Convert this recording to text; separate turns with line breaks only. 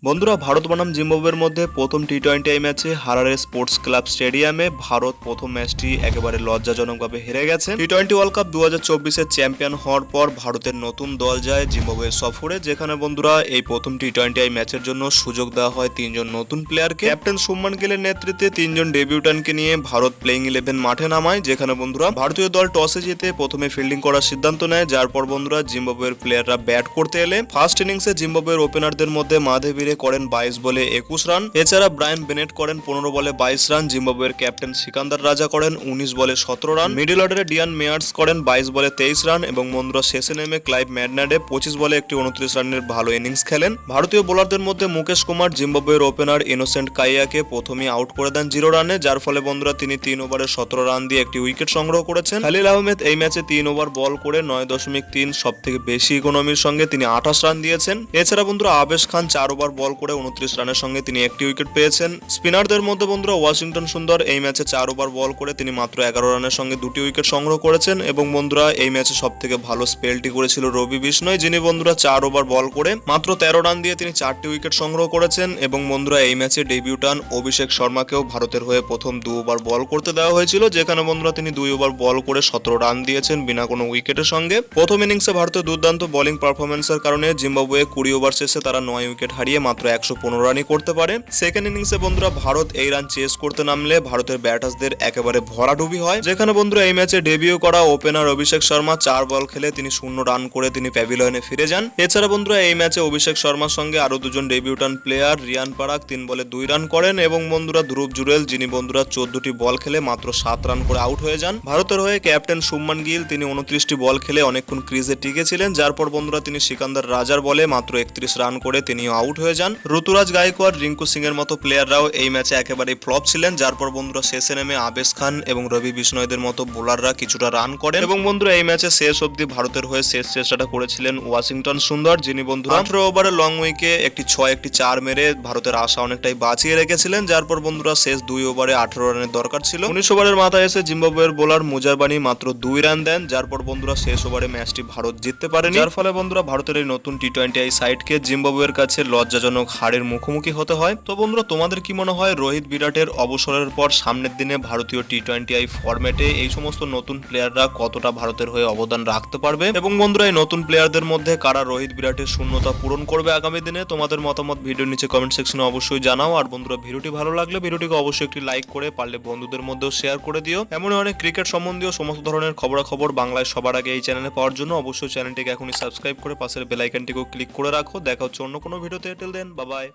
বন্ধুরা, ভারত বনাম জিম্বাবুয়ের মধ্যে প্রথম টি-20 ম্যাচে হারারে স্পোর্টস ক্লাব স্টেডিয়ামে ভারত প্রথম ম্যাচটি একেবারে লজ্জাজনকভাবে হেরে গেছে। টি-20 ওয়ার্ল্ড কাপ 2024-এর চ্যাম্পিয়ন হওয়ার পর ভারতের নতুন দল যায় জিম্বাবুয়ে সফরে, যেখানে বন্ধুরা এই প্রথম টি-20 ম্যাচের জন্য সুযোগ দেওয়া হয় তিনজন নতুন প্লেয়ারকে। ক্যাপ্টেন শুভমান গিলের নেতৃত্বে তিনজন ডেবিউটানকে নিয়ে ভারত প্লেইং 11 মাঠে নামায়, যেখানে বন্ধুরা ভারতীয় দল টসে জিতে প্রথমে ফিল্ডিং করার সিদ্ধান্ত নেয়, যার পর বন্ধুরা জিম্বাবুয়ের প্লেয়াররা ব্যাট করতে এলে ফার্স্ট ইনিংসে জিম্বাবুয়ের ওপেনারদের মধ্যে মাধেবীরে করেন 22 বলে 21 রান। এছাড়া ব্রায়ান বেনেট করেন 15 বলে 22 রান। জিম্বাবুয়ের ক্যাপ্টেন সিকান্দার রাজা করেন 19 বলে 17 রান। মিডল অর্ডারে ডিয়ান মেয়ার্স করেন 22 বলে 23 রান এবং বন্ধুরা শেষে নেমে ক্লাইভ ম্যাডনাডে 25 বলে একটি 29 রানের ভালো ইনিংস খেলেন। ভারতীয় বোলারদের মধ্যে মুকেশ কুমার জিম্বাবুয়ের ওপেনার ইনোসেন্ট কাইয়াকে প্রথমেই আউট করে দেন 0 রানে, যার ফলে বন্ধুরা তিনি 3 ওভারে 17 রান দিয়ে একটি উইকেট সংগ্রহ করেছেন। খালিল আহমেদ এই ম্যাচে 3 ওভার বল করে 9.3 সবথেকে বেশি ইকোনমির সঙ্গে তিনি 28 রান দিয়েছেন। এছাড়া বন্ধুরা আবেশ খান 4 ওভার বল করে 29 রানের সঙ্গে তিনি একটি উইকেট পেয়েছেন। স্পিনারদের মধ্যে বন্ধুরা ওয়াশিংটন সুন্দর এই ম্যাচে 4 ওভার বল করে তিনি মাত্র 11 রানের সঙ্গে 2টি উইকেট সংগ্রহ করেছেন এবং বন্ধুরা এই ম্যাচে সবথেকে ভালো স্পেলটি করেছিল রবি বিষ্ণয়, যিনি বন্ধুরা 4 ওভার বল করে মাত্র 13 রান দিয়ে তিনি 4টি উইকেট সংগ্রহ করেছেন এবং বন্ধুরা এই ম্যাচে ডেবিউটান অভিষেক শর্মাকেও ভারতের হয়ে প্রথম 2 ওভার বল করতে দেওয়া হয়েছিল, যেখানে বন্ধুরা তিনি 2 ওভার বল করে 17 রান দিয়েছেন বিনা কোনো উইকেটের সঙ্গে। প্রথম ইনিংসে ভারতের দুর্দান্ত বোলিং পারফরমেন্সের কারণে জিম্বাবুয়ে 20 ওভার শেষে তারা 9 উইকেট হারিয়ে মাত্র 115 রানই করতে পারে। সেকেন্ড ইনিংসে বন্ধুরা ভারত এই রান চেস করতে নামলে ভারতের ব্যাটার্সদের একেবারে ভরাডুবি হয়, যেখানে বন্ধুরা এই ম্যাচে ডেবিউ করা ওপেনার অভিষেক শর্মা 4 বল খেলে তিনি 0 রান করে তিনি প্যাভিলিয়নে ফিরে যান। এছাড়া বন্ধুরা এই ম্যাচে অভিষেক শর্মার সঙ্গে আরো দুজন ডেবিউটান প্লেয়ার রিয়ান পারাক 3 বলে 2 রান করেন এবং বন্ধুরা ধ্রুব জুরেল, যিনি বন্ধুরা 14টি বল খেলে মাত্র 7 রান করে আউট হয়ে যান। ভারতের হয়ে ক্যাপ্টেন শুভমান গিল তিনি 29টি বল খেলে অনেকক্ষণ ক্রিজে টিকে ছিলেন, যার পর বন্ধুরা তিনি সিকান্দার রাজার বলে মাত্র 31 রান করে তিনিও আউট হয়ে যান। ঋতুরাজ গায়কোয়াড়, রিঙ্কু সিং এর মতো প্লেয়াররাও এই ম্যাচে একেবারে ফ্লপ ছিলেন, যার পর বন্ধুরা শেষে নেমে আবেশ খান এবং রবি বিষ্ণয়দের মতো বোলাররা কিছুটা রান করেন এবং বন্ধুরা এই ম্যাচে শেষ অবধি ভারতের হয়ে শেষ চেষ্টাটা করেছিলেন ওয়াশিংটন সুন্দর, যিনি বন্ধুরা 18 ওভারে লং উইকে একটি 6 একটি 4 মেরে ভারতের আশা অনেকটাই বাঁচিয়ে রেখেছিলেন, যার পর বন্ধুরা শেষ 2 ওভারে 18 রানের দরকার ছিল। 19 ওভারের মাথায় এসে জিম্বাবুয়ের বোলার মুজারবানি মাত্র 2 রান দেন, যার পর বন্ধুরা শেষ ওভারে ম্যাচটি ভারত জিততে পারেনি, যার ফলে বন্ধুরা ভারতের এই নতুন টি-20 সাইডকে জিম্বাবুয়ের কাছে লজ্জাজনক হারের মুখোমুখি হতে হয়। তো বন্ধুরা, তোমাদের কি মনে হয় রোহিত বিরাটের অবসরের পর সামনের দিনে ভারতীয় টি-20 ফরম্যাটে এই সমস্ত নতুন প্লেয়াররা কতটা ভারতের হয়ে অবদান রাখতে পারবে এবং বন্ধুরা এই নতুন প্লেয়ারদের মধ্যে কারা রোহিত বিরাটের শূন্যতা পূরণ করবে আগামী দিনে? তোমাদের মতামত ভিডিওর নিচে কমেন্ট সেকশনে অবশ্যই জানাও। আর বন্ধুরা, ভিডিওটি ভালো লাগলে ভিডিওটিকে অবশ্যই একটি লাইক করে পারলে বন্ধুদের মধ্যেও শেয়ার করে দিও। এমন অনেক ক্রিকেট সম্বন্ধীয় সমস্ত ধরনের খবরাখবর বাংলায় সবার আগে এই চ্যানেলে পাওয়ার জন্য অবশ্যই চ্যানেলটিকে এখনই সাবস্ক্রাইব করে পাশের বেল আইকনটিকেও ক্লিক করে রাখো। দেখা হচ্ছে অন্য কোনো ভিডিওতে। Till then, bye by.